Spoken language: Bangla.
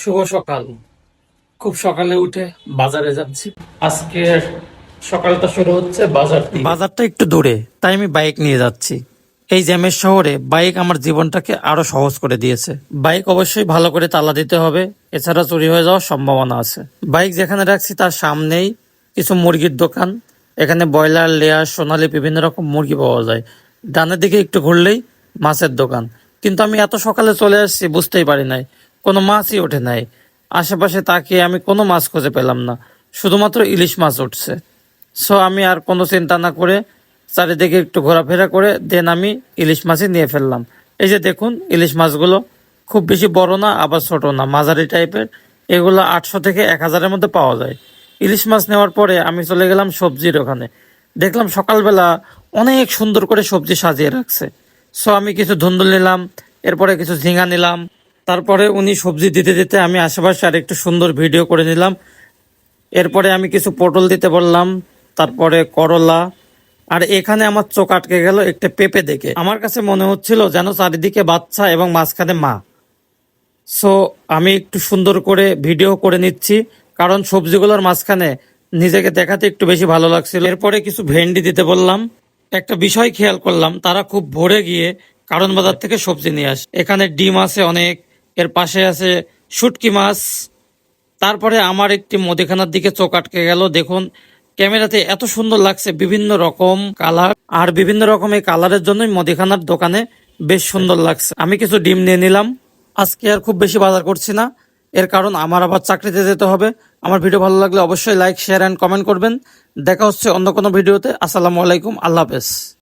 শুভ সকাল। খুব সকালে উঠে বাজারে যাচ্ছি। আজকে সকালটা শুরু হচ্ছে বাজার দিয়ে। বাজারটা একটু দূরে, তাই আমি বাইক নিয়ে যাচ্ছি। এই জ্যামের শহরে বাইক আমার জীবনটাকে আরো সহজ করে দিয়েছে। বাইক অবশ্যই ভালো করে তালা দিতে হবে, এছাড়া চুরি হয়ে যাওয়ার সম্ভাবনা আছে। বাইক যেখানে রাখছি তার সামনেই কিছু মুরগির দোকান। এখানে ব্রয়লার, লেয়ার, সোনালী বিভিন্ন রকম মুরগি পাওয়া যায়। ডানের দিকে একটু ঘুরলেই মাছের দোকান। কিন্তু আমি এত সকালে চলে আসছি বুঝতেই পারি নাই, কোনো মাছই ওঠে নাই। আশেপাশে তাকিয়ে আমি কোনো মাছ খুঁজে পেলাম না, শুধুমাত্র ইলিশ মাছ উঠছে। সো আমি আর কোনো চিন্তা না করে চারিদিকে একটু ঘোরাফেরা করে দেন আমি ইলিশ মাছই নিয়ে ফেললাম। এই যে দেখুন, ইলিশ মাছগুলো খুব বেশি বড় না, আবার ছোট না, মাঝারি টাইপের। এগুলো 800 থেকে 1000-এর মধ্যে পাওয়া যায়। ইলিশ মাছ নেওয়ার পরে আমি চলে গেলাম সবজির ওখানে। দেখলাম সকালবেলা অনেক সুন্দর করে সবজি সাজিয়ে রাখছে। সো আমি কিছু ধুন্দুল নিলাম, এরপরে কিছু ঝিঙ্গা নিলাম। তারপরে উনি সবজি দিতে দিতে আমি আশেপাশে আর একটু সুন্দর ভিডিও করে নিলাম। এরপরে আমি কিছু পটল দিতে বললাম, তারপরে করলা। আর এখানে আমার চোখ আটকে গেল একটা পেঁপে দেখে। আমার কাছে মনে হচ্ছিল যেন চারিদিকে বাচ্চা এবং মাঝখানে মা। সো আমি একটু সুন্দর করে ভিডিও করে নিচ্ছি, কারণ সবজিগুলোর মাঝখানে নিজেকে দেখাতে একটু বেশি ভালো লাগছিল। এরপরে কিছু ভেন্ডি দিতে বললাম। একটা বিষয় খেয়াল করলাম, তারা খুব ভোরে গিয়ে কারণ বাজার থেকে সবজি নিয়ে আসে। এখানে ডিম আছে অনেক, এর পাশে আছে শুটকি মাছ। তারপরে আমার একটি মুদিখানার দিকে চোখ আটকে গেল। দেখুন, ক্যামেরাতে এত সুন্দর লাগছে, বিভিন্ন রকম কালার, আর বিভিন্ন রকমের কালারের জন্যই মুদিখানার দোকানে বেশ সুন্দর লাগছে। আমি কিছু ডিম নিয়ে নিলাম। আজকে আর খুব বেশি বাজার করছি না, এর কারণ আমার আবার চাকরিতে যেতে হবে। আমার ভিডিও ভালো লাগলে অবশ্যই লাইক, শেয়ার অ্যান্ড কমেন্ট করবেন। দেখা হচ্ছে অন্য কোনো ভিডিওতে। আসসালামু আলাইকুম, আল্লাহ হাফেজ।